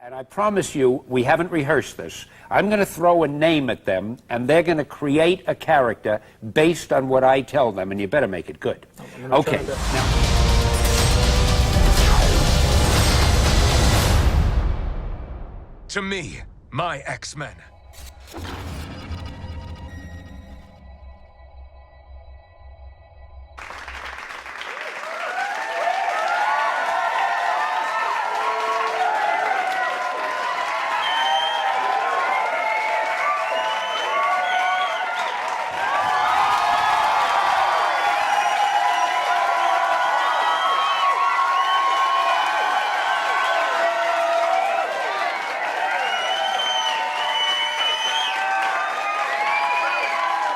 And I promise you, we haven't rehearsed this. I'm going to throw a name at them, and they're going to create a character based on what I tell them, and you better make it good. Okay. Now, to me, my X-Men.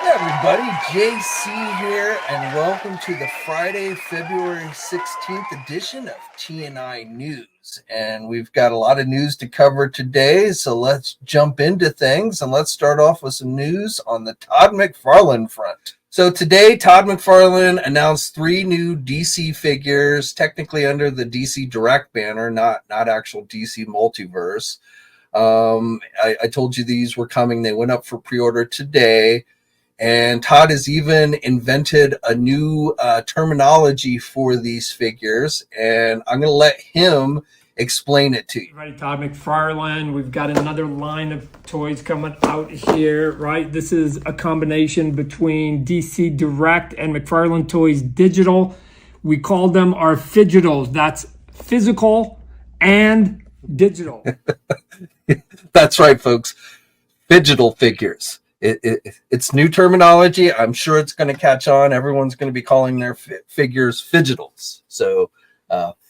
Everybody, JC here, and welcome to the Friday, February 16th edition of TNI News. And we've got a lot of news to cover today, so let's jump into things, and let's start off with some news on the Todd McFarlane front. So today, Todd McFarlane announced 3 new DC figures, technically under the DC Direct banner, not actual DC Multiverse. I told you these were coming. They went up for pre-order today. And Todd has even invented a new terminology for these figures, and I'm going to let him explain it to you. Right, Todd McFarlane. We've got another line of toys coming out here, right? This is a combination between DC Direct and McFarlane Toys Digital. We call them our Phygitals. That's physical and digital. That's right, folks. Phygital figures. It's new terminology. I'm sure it's going to catch on. Everyone's going to be calling their figures Phygitals. So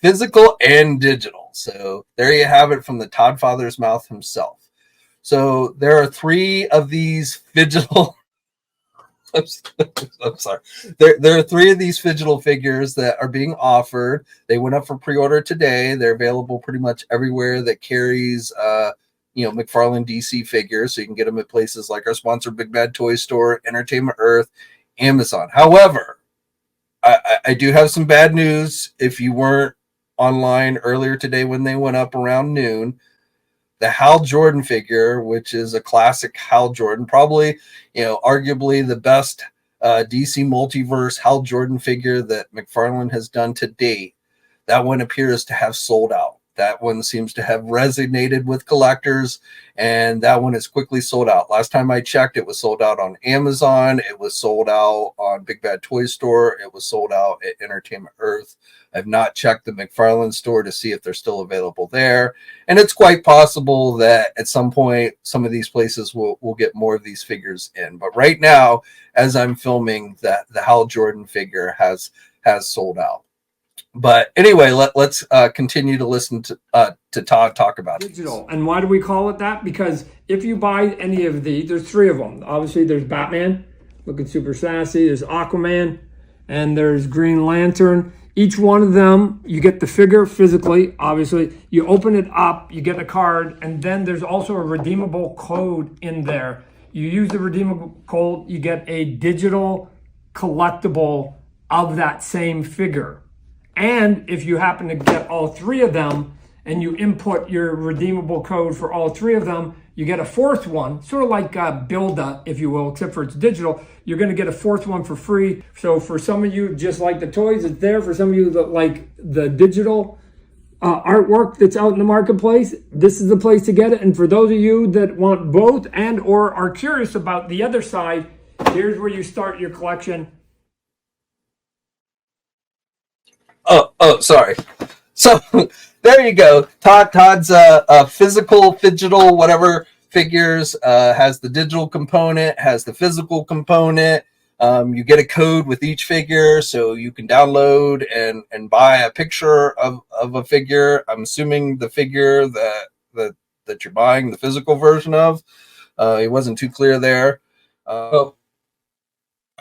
physical and digital. So there you have it from the Todd Father's mouth himself. So there are 3 of these Phygital. I'm sorry. There are 3 of these Phygital figures that are being offered. They went up for pre-order today. They're available pretty much everywhere that carries McFarlane DC figures, so you can get them at places like our sponsor, Big Bad Toy Store, Entertainment Earth, Amazon. However, I do have some bad news. If you weren't online earlier today when they went up around noon, the Hal Jordan figure, which is a classic Hal Jordan, probably, arguably the best DC Multiverse Hal Jordan figure that McFarlane has done to date, that one appears to have sold out. That one seems to have resonated with collectors, and that one is quickly sold out. Last time I checked, it was sold out on Amazon. It was sold out on Big Bad Toy Store. It was sold out at Entertainment Earth. I've not checked the McFarlane store to see if they're still available there. And it's quite possible that at some point, some of these places will get more of these figures in. But right now, as I'm filming, the Hal Jordan figure has sold out. But anyway, let's continue to listen to Todd talk about digital. And why do we call it that? Because if you buy any of these, there's 3 of them. Obviously, there's Batman, looking super sassy. There's Aquaman, and there's Green Lantern. Each one of them, you get the figure physically, obviously. You open it up, you get a card, and then there's also a redeemable code in there. You use the redeemable code, you get a digital collectible of that same figure. And if you happen to get all 3 of them and you input your redeemable code for all 3 of them, you get a 4th one, sort of like Build-A, if you will, except for it's digital. You're going to get a 4th one for free. So for some of you, just like the toys, it's there. For some of you that like the digital artwork that's out in the marketplace, this is the place to get it. And for those of you that want both and or are curious about the other side, here's where you start your collection. Oh, sorry. So there you go. Todd's physical, Phygital, whatever figures has the digital component, has the physical component. You get a code with each figure, so you can download and buy a picture of a figure. I'm assuming the figure that you're buying the physical version of. It wasn't too clear there.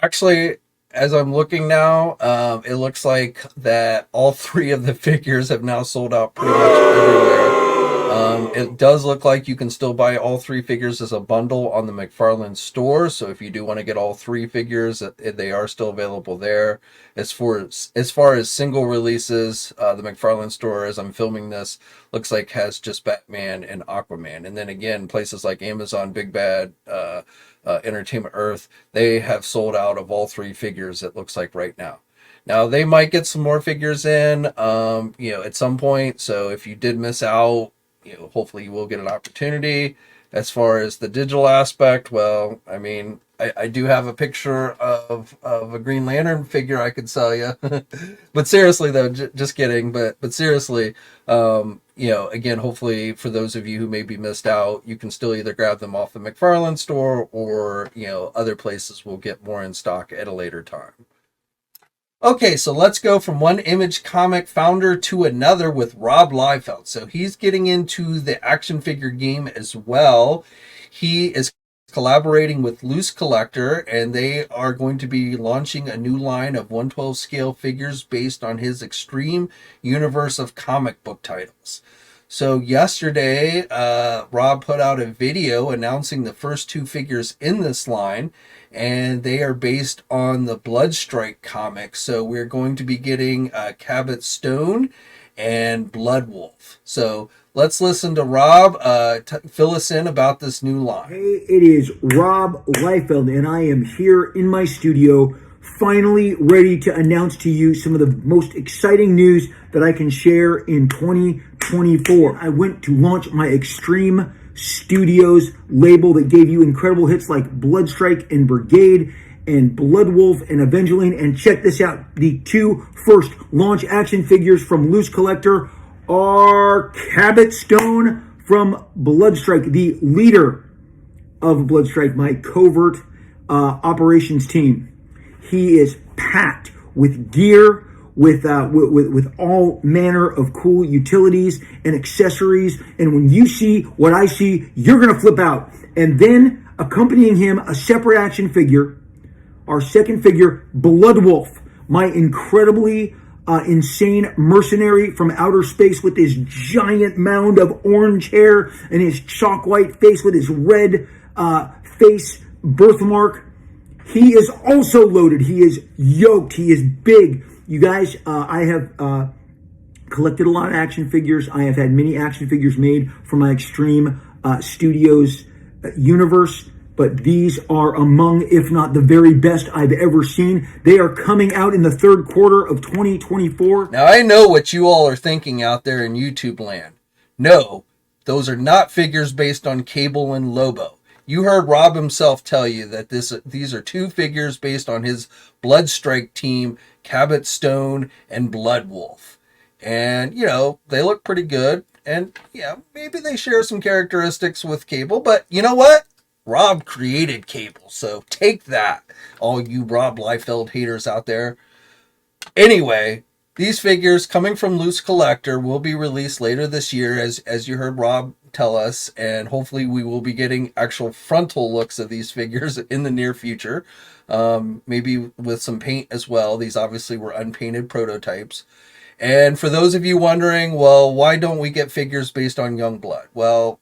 Actually, as I'm looking now, it looks like that all 3 of the figures have now sold out pretty much everywhere. It does look like you can still buy all 3 figures as a bundle on the McFarlane store. So if you do want to get all 3 figures, they are still available there. As far as single releases, the McFarlane store, as I'm filming this, looks like has just Batman and Aquaman. And then again, places like Amazon, Big Bad, Entertainment Earth, they have sold out of all 3 figures, it looks like right now. Now they might get some more figures in, at some point. So if you did miss out, hopefully you will get an opportunity. As far as the digital aspect, well, I mean, I do have a picture of a Green Lantern figure I could sell you. But seriously though, just kidding. But seriously, again, hopefully for those of you who maybe missed out, you can still either grab them off the McFarlane store or, other places will get more in stock at a later time. Okay, so let's go from one Image comic founder to another with Rob Liefeld. So he's getting into the action figure game as well. He is collaborating with Loosecollector, and they are going to be launching a new line of 1/12 scale figures based on his extreme universe of comic book titles. So yesterday, Rob put out a video announcing the first 2 figures in this line, and they are based on the Bloodstrike comic. So we're going to be getting Cabot Stone and Bloodwolf. So let's listen to Rob fill us in about this new line. Hey, it is Rob Liefeld, and I am here in my studio, finally ready to announce to you some of the most exciting news that I can share in 2024. I went to launch my Extreme Studios label that gave you incredible hits like Bloodstrike and Brigade and Bloodwolf and Evangeline. And check this out. The 2 first launch action figures from Loosecollector are Cabot Stone from Bloodstrike, the leader of Bloodstrike, my covert operations team. He is packed with gear, with all manner of cool utilities and accessories. And when you see what I see, you're going to flip out. And then accompanying him, a separate action figure, our second figure, Bloodwolf, my incredibly insane mercenary from outer space with his giant mound of orange hair and his chalk white face with his red face birthmark. He is also loaded. He is yoked. He is big. You guys, I have collected a lot of action figures. I have had many action figures made for my Extreme Studios universe, but these are among, if not the very best I've ever seen. They are coming out in the 3rd quarter of 2024. Now, I know what you all are thinking out there in YouTube land. No, those are not figures based on Cable and Lobo. You heard Rob himself tell you that these are 2 figures based on his Bloodstrike team, Cabot Stone and Bloodwolf. And, they look pretty good. And, maybe they share some characteristics with Cable. But you know what? Rob created Cable. So take that, all you Rob Liefeld haters out there. Anyway, these figures coming from Loosecollector will be released later this year, as you heard Rob tell us, and hopefully we will be getting actual frontal looks of these figures in the near future, maybe with some paint as well. These obviously were unpainted prototypes. And for those of you wondering, well, why don't we get figures based on Youngblood? Well,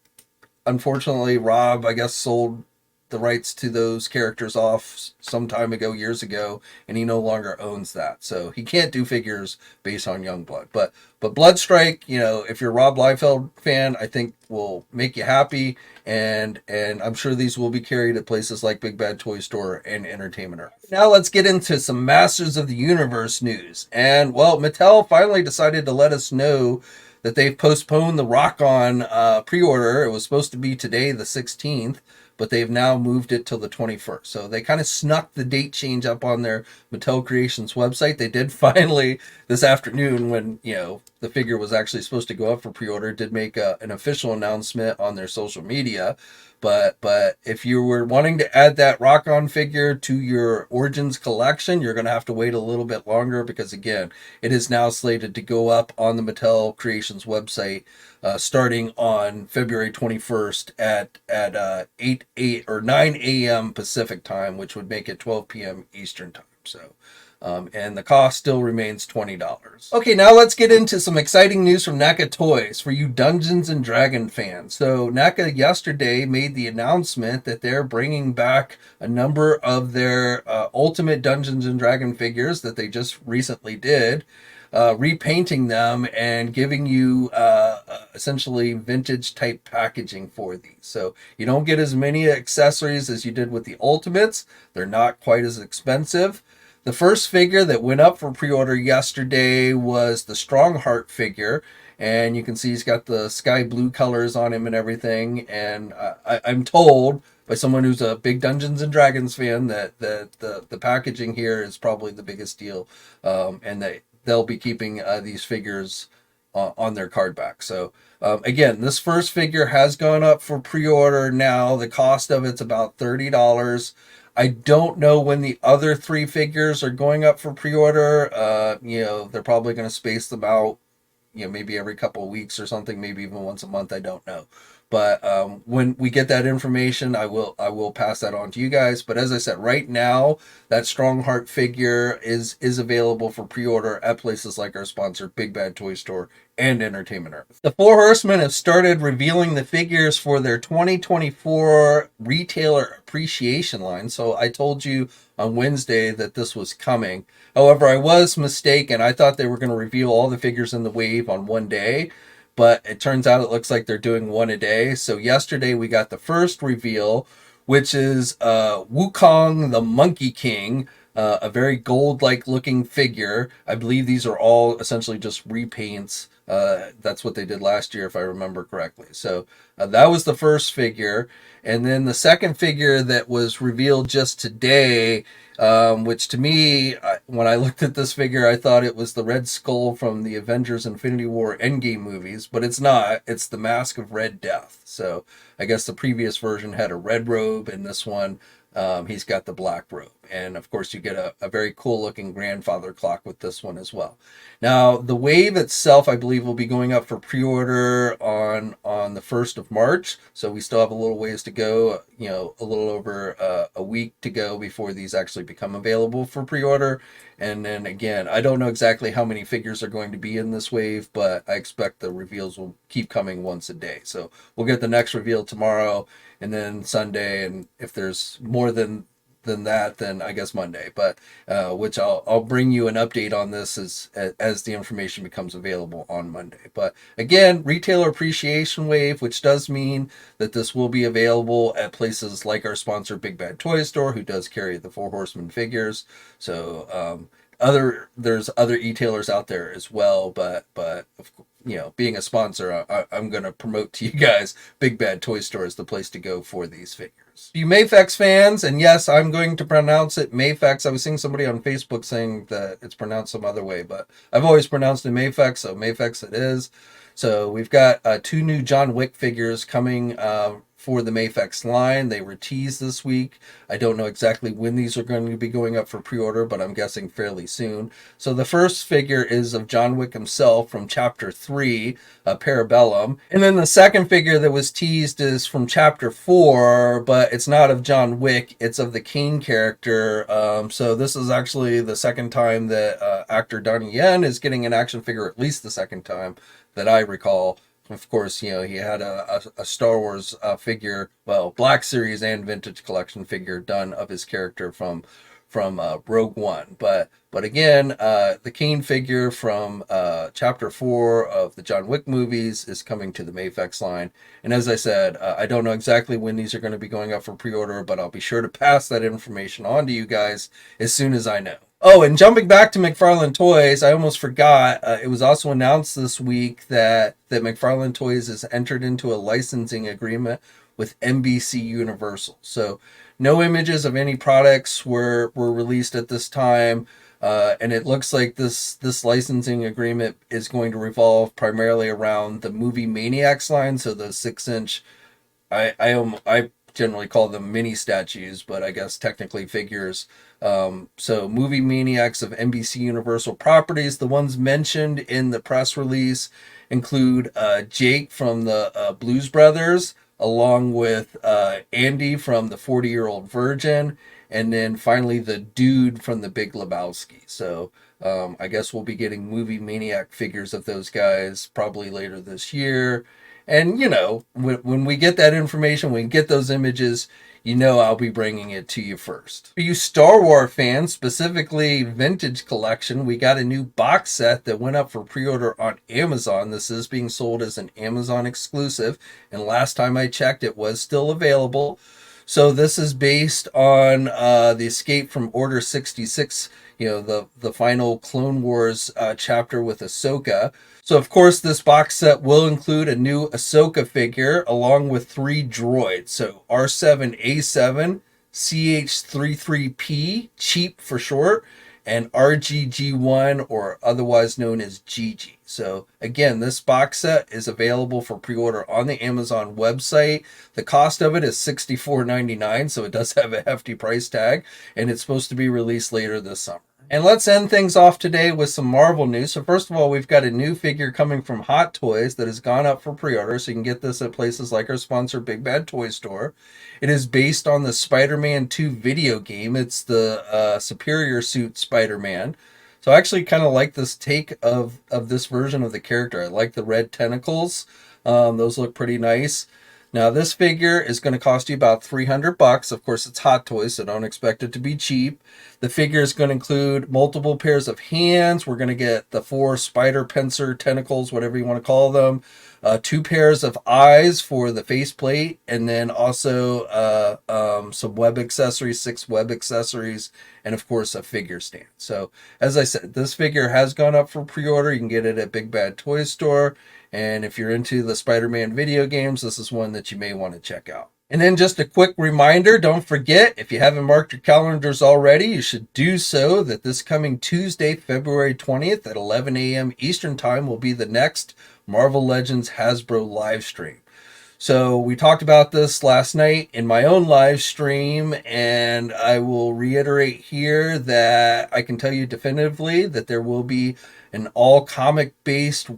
unfortunately, Rob, I guess, sold the rights to those characters off some time ago, years ago, and he no longer owns that. So he can't do figures based on Youngblood. But Bloodstrike, if you're a Rob Liefeld fan, I think will make you happy. And I'm sure these will be carried at places like Big Bad Toy Store and Entertainment Earth. Now let's get into some Masters of the Universe news. And, well, Mattel finally decided to let us know that they've postponed the Rokkon pre-order. It was supposed to be today, the 16th. But they've now moved it till the 21st. So they kind of snuck the date change up on their Mattel Creations website. They did finally, this afternoon, when, the figure was actually supposed to go up for pre-order, did make an official announcement on their social media. But if you were wanting to add that Rokkon figure to your Origins collection, you're going to have to wait a little bit longer because, again, it is now slated to go up on the Mattel Creations website starting on February 21st at 8 or 9 a.m. Pacific time, which would make it 12 p.m. Eastern time. So And the cost still remains $20. Okay, now let's get into some exciting news from NECA Toys for you Dungeons and Dragons fans. So NECA yesterday made the announcement that they're bringing back a number of their Ultimate Dungeons and Dragons figures that they just recently did, repainting them and giving you essentially vintage type packaging for these. So you don't get as many accessories as you did with the Ultimates. They're not quite as expensive. The first figure that went up for pre-order yesterday was the Strongheart figure, and you can see he's got the sky blue colors on him and everything. And I'm told by someone who's a big Dungeons and Dragons fan that the packaging here is probably the biggest deal, and that they'll be keeping these figures on their card back. So again, this first figure has gone up for pre-order now. The cost of it's about $30. I don't know when the other 3 figures are going up for pre-order. They're probably going to space them out, maybe every couple of weeks or something, maybe even once a month. I don't know. But when we get that information, I will pass that on to you guys. But as I said, right now, that Strongheart figure is available for pre-order at places like our sponsor, Big Bad Toy Store and Entertainment Earth. The Four Horsemen have started revealing the figures for their 2024 retailer appreciation line. So I told you on Wednesday that this was coming. However, I was mistaken. I thought they were going to reveal all the figures in the wave on one day, but it turns out it looks like they're doing one a day. So yesterday we got the first reveal, which is Wukong the Monkey King, a very gold-like looking figure. I believe these are all essentially just repaints. That's what they did last year, if I remember correctly. So that was the first figure. And then the second figure that was revealed just today, which to me, when I looked at this figure, I thought it was the Red Skull from the Avengers Infinity War Endgame movies, but it's not. It's the Mask of Red Death. So I guess the previous version had a red robe, and this one, he's got the black robe. And of course you get a very cool looking grandfather clock with this one as well. Now the wave itself, I believe, will be going up for pre-order on the 1st of March. So we still have a little ways to go, a little over a week to go before these actually become available for pre-order. And then again, I don't know exactly how many figures are going to be in this wave, but I expect the reveals will keep coming once a day. So we'll get the next reveal tomorrow and then Sunday. And if there's more than that, then I guess Monday, but which I'll bring you an update on this as the information becomes available on Monday. But again, retailer appreciation wave, which does mean that this will be available at places like our sponsor Big Bad Toy Store, who does carry the Four Horsemen figures. So there's other e-tailers out there as well, but being a sponsor, I'm going to promote to you guys Big Bad Toy Store is the place to go for these figures. You MAFEX fans, and yes, I'm going to pronounce it MAFEX. I was seeing somebody on Facebook saying that it's pronounced some other way, but I've always pronounced it MAFEX, so MAFEX it is. So we've got 2 new John Wick figures coming for the MAFEX line. They were teased this week. I don't know exactly when these are going to be going up for pre-order, but I'm guessing fairly soon. So the first figure is of John Wick himself from Chapter 3, Parabellum. And then the second figure that was teased is from Chapter 4, but it's not of John Wick, it's of the Kane character. So this is actually the second time that actor Donnie Yen is getting an action figure, at least the second time that I recall. Of course, he had a Star Wars figure, well, Black Series and Vintage Collection figure done of his character from Rogue One. But again, the Kane figure from Chapter 4 of the John Wick movies is coming to the MAFEX line. And as I said, I don't know exactly when these are going to be going up for pre-order, but I'll be sure to pass that information on to you guys as soon as I know. Oh, and jumping back to McFarlane Toys, I almost forgot. It was also announced this week that McFarlane Toys has entered into a licensing agreement with NBC Universal. So no images of any products were released at this time. And it looks like this licensing agreement is going to revolve primarily around the Movie Maniacs line. So the 6-inch, I generally call them mini statues, but I guess technically figures. So Movie Maniacs of NBC Universal Properties. The ones mentioned in the press release include Jake from the Blues Brothers, along with Andy from the 40-Year-Old Virgin, and then finally the dude from the Big Lebowski. So I guess we'll be getting Movie Maniac figures of those guys probably later this year. And, you know, when we get that information, when we get those images, you know I'll be bringing it to you first. For you Star Wars fans, specifically Vintage Collection, we got a new box set that went up for pre-order on Amazon. This is being sold as an Amazon exclusive, and last time I checked, it was still available. So this is based on the Escape from Order 66, you know, the final Clone Wars chapter with Ahsoka. So, of course, this box set will include a new Ahsoka figure along with 3 droids. So, R7A7, CH33P, cheap for short, and RGG1, or otherwise known as Gigi. So, again, this box set is available for pre-order on the Amazon website. The cost of it is $64.99, so it does have a hefty price tag, and it's supposed to be released later this summer. And let's end things off today with some Marvel news. So first of all, we've got a new figure coming from Hot Toys that has gone up for pre-order. So you can get this at places like our sponsor, Big Bad Toy Store. It is based on the Spider-Man 2 video game. It's the Superior Suit Spider-Man. So I actually kind of like this take of this version of the character. I like the red tentacles. Those look pretty nice. Now, this figure is going to cost you about $300. Of course, it's Hot Toys, so don't expect it to be cheap. The figure is going to include multiple pairs of hands. We're going to get the 4 spider pincer tentacles, whatever you want to call them. 2 pairs of eyes for the faceplate, and then also some web accessories, 6 web accessories, and of course a figure stand. So, as I said, this figure has gone up for pre-order. You can get it at Big Bad Toy Store. And if you're into the Spider-Man video games, this is one that you may want to check out. And then just a quick reminder, don't forget, if you haven't marked your calendars already, you should do so, that this coming Tuesday, February 20th at 11 a.m. Eastern Time will be the next Marvel Legends Hasbro live stream. So we talked about this last night in my own live stream, and I will reiterate here that I can tell you definitively that there will be an all comic-based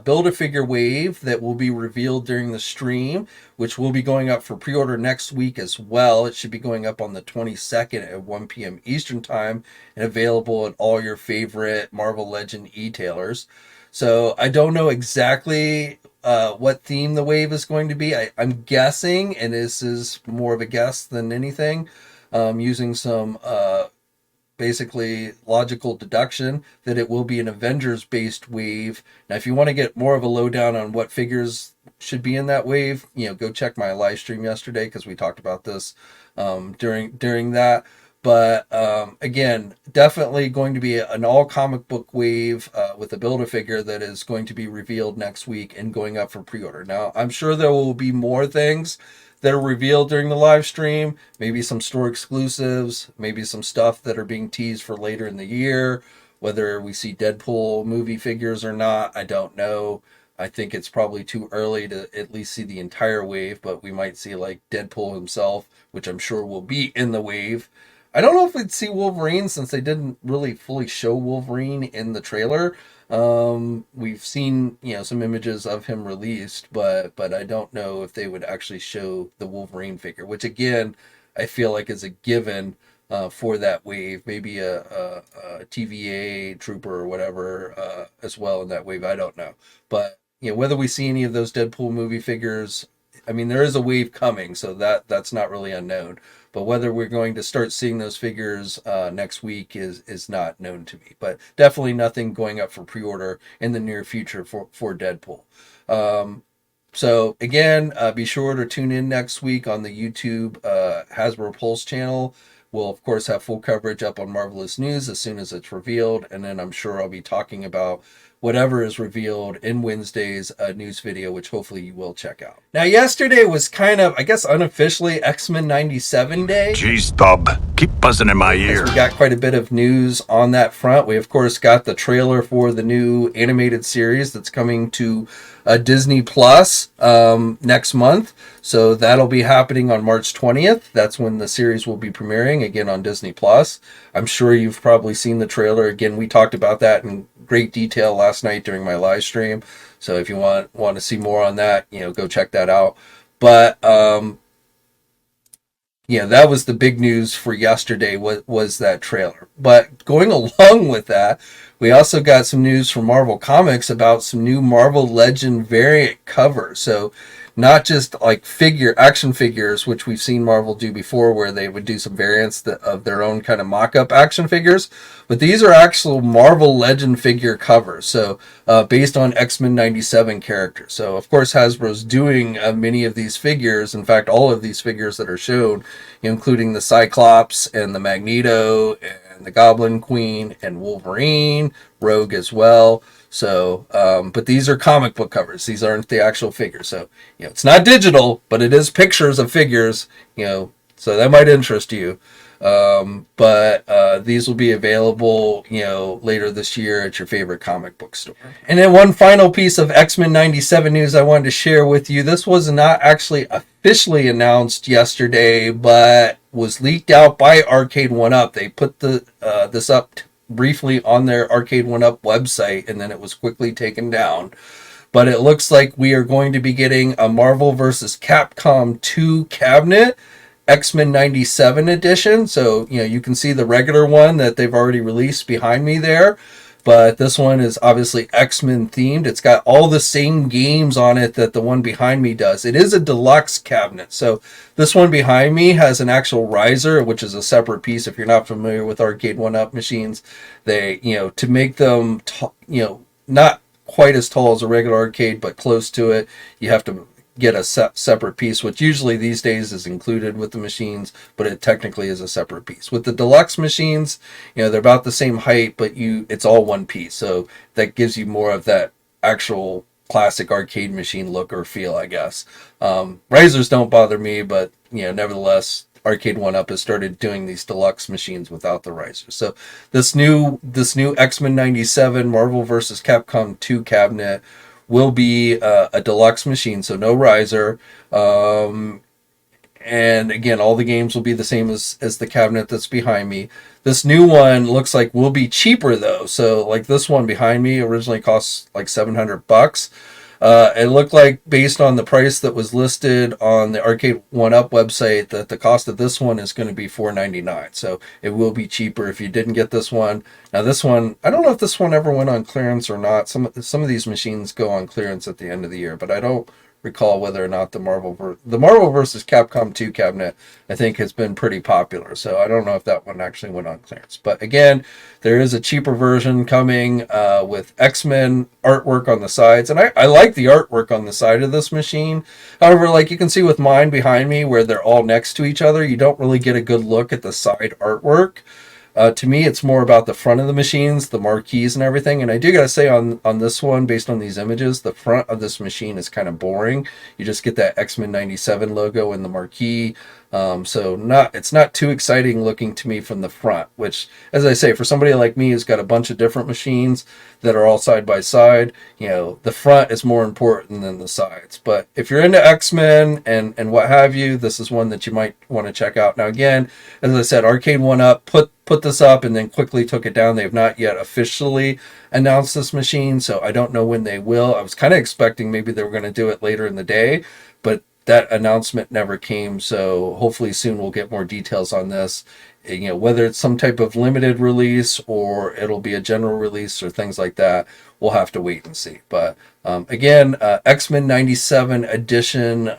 Build-A-Figure wave that will be revealed during the stream, which will be going up for pre-order next week as well. It should be going up on the 22nd at 1 p.m. Eastern Time and available at all your favorite Marvel Legend e-tailers. So I don't know exactly what theme the wave is going to be. I'm guessing, and this is more of a guess than anything, using some basically logical deduction, that it will be an Avengers-based wave. Now, if you want to get more of a lowdown on what figures should be in that wave, you know, go check my live stream yesterday, because we talked about this during that. But again, definitely going to be an all comic book wave with a Build-A-Figure that is going to be revealed next week and going up for pre-order. Now, I'm sure there will be more things that are revealed during the live stream, maybe some store exclusives, maybe some stuff that are being teased for later in the year. Whether we see Deadpool movie figures or not, I don't know. I think it's probably too early to at least see the entire wave, but we might see like Deadpool himself, which I'm sure will be in the wave. I don't know if we'd see Wolverine, since they didn't really fully show Wolverine in the trailer. We've seen, you know, some images of him released, but I don't know if they would actually show the Wolverine figure, which again, I feel like is a given for that wave. Maybe a TVA trooper or whatever as well in that wave. I don't know. But, you know, whether we see any of those Deadpool movie figures, I mean, there is a wave coming, so that's not really unknown. But whether we're going to start seeing those figures next week is not known to me. But definitely nothing going up for pre-order in the near future for Deadpool. So again, be sure to tune in next week on the YouTube Hasbro Pulse channel. We'll, of course, have full coverage up on Marvelous News as soon as it's revealed. And then I'm sure I'll be talking about whatever is revealed in Wednesday's news video, which hopefully you will check out. Now, yesterday was kind of, I guess, unofficially X-Men 97 Day. Jeez, Bob, keep buzzing in my ear. We got quite a bit of news on that front. We, of course, got the trailer for the new animated series that's coming to Disney Plus next month. So that'll be happening on March 20th. That's when the series will be premiering, again, on Disney Plus. I'm sure you've probably seen the trailer. Again, we talked about that in great detail last night during my live stream. So if you want to see more on that, you know, go check that out. But that was the big news for yesterday, was that trailer. But going along with that, we also got some news from Marvel Comics about some new Marvel Legend variant covers. So not just like action figures, which we've seen Marvel do before, where they would do some variants of their own kind of mock-up action figures, but these are actual Marvel Legend figure covers. So based on X-Men 97 characters. So of course Hasbro's doing many of these figures. In fact, all of these figures that are shown, including the Cyclops and the Magneto and the Goblin Queen and Wolverine, Rogue as well. So, but these are comic book covers. These aren't the actual figures. So, it's not digital, but it is pictures of figures, so that might interest you. But these will be available, later this year at your favorite comic book store. And then one final piece of X-Men 97 news I wanted to share with you. This was not actually officially announced yesterday, but was leaked out by Arcade1Up. They put this up briefly on their Arcade1Up website, and then it was quickly taken down. But it looks like we are going to be getting a Marvel vs. Capcom 2 cabinet, X-Men 97 edition. So, you can see the regular one that they've already released behind me there. But this one is obviously X-Men themed. It's got all the same games on it that the one behind me does. It is a deluxe cabinet. So this one behind me has an actual riser, which is a separate piece. If you're not familiar with Arcade1Up machines, they, to make them, not quite as tall as a regular arcade, but close to it, you have to get a separate piece, which usually these days is included with the machines, but it technically is a separate piece. With the deluxe machines, they're about the same height, but it's all one piece. So that gives you more of that actual classic arcade machine look or feel, I guess. Risers don't bother me, but nevertheless, Arcade1Up has started doing these deluxe machines without the risers. So this new X-Men 97 Marvel vs. Capcom 2 cabinet will be a deluxe machine, so no riser. And again, all the games will be the same as the cabinet that's behind me. This new one looks like will be cheaper though. So like this one behind me originally cost like $700. It looked like, based on the price that was listed on the Arcade1Up website, that the cost of this one is going to be $499. So it will be cheaper if you didn't get this one. Now this one, I don't know if this one ever went on clearance or not. Some of these machines go on clearance at the end of the year, but I don't recall whether or not the Marvel vs. Capcom 2 cabinet, I think, has been pretty popular. So I don't know if that one actually went on clearance. But again, there is a cheaper version coming with X-Men artwork on the sides. And I like the artwork on the side of this machine. However, like you can see with mine behind me, where they're all next to each other, you don't really get a good look at the side artwork. To me, it's more about the front of the machines, the marquees and everything. And I do got to say on this one, based on these images, the front of this machine is kind of boring. You just get that X-Men 97 logo in the marquee. So it's not too exciting looking to me from the front, which, as I say, for somebody like me who's got a bunch of different machines that are all side by side, the front is more important than the sides. But if you're into X-Men and what have you, this is one that you might want to check out. Now, again, as I said, Arcade1Up put this up and then quickly took it down. They have not yet officially announced this machine, so I don't know when they will. I was kind of expecting maybe they were going to do it later in the day, but that announcement never came, so hopefully soon we'll get more details on this. Whether it's some type of limited release or it'll be a general release or things like that, we'll have to wait and see. But again, X-Men 97 edition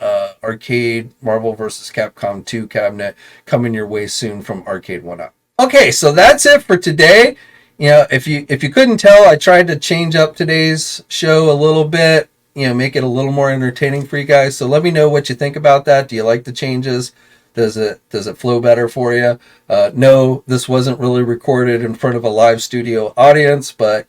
arcade Marvel vs. Capcom 2 cabinet coming your way soon from Arcade1Up. Okay, so that's it for today. If you couldn't tell, I tried to change up today's show a little bit, make it a little more entertaining for you guys. So let me know what you think about that. Do you like the changes? Does it flow better for you? No, this wasn't really recorded in front of a live studio audience, but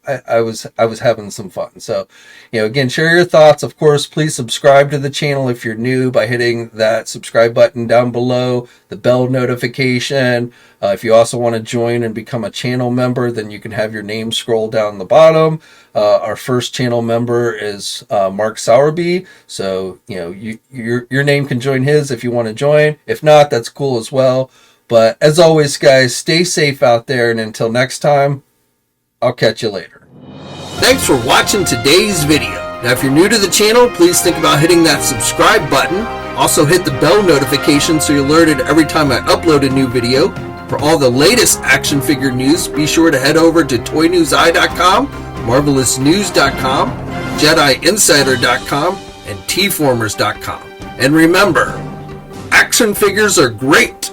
I was having some fun. So, again, share your thoughts. Of course, please subscribe to the channel if you're new by hitting that subscribe button down below, the bell notification. If you also want to join and become a channel member, then you can have your name scroll down the bottom. Our first channel member is Mark Sowerby. So, your name can join his if you want to join. If not, that's cool as well. But as always, guys, stay safe out there. And until next time, I'll catch you later. Thanks for watching today's video. Now, if you're new to the channel, please think about hitting that subscribe button. Also hit the bell notification so you're alerted every time I upload a new video. For all the latest action figure news, be sure to head over to ToyNewsEye.com, MarvelousNews.com, JediInsider.com, and TFormers.com. And remember, action figures are great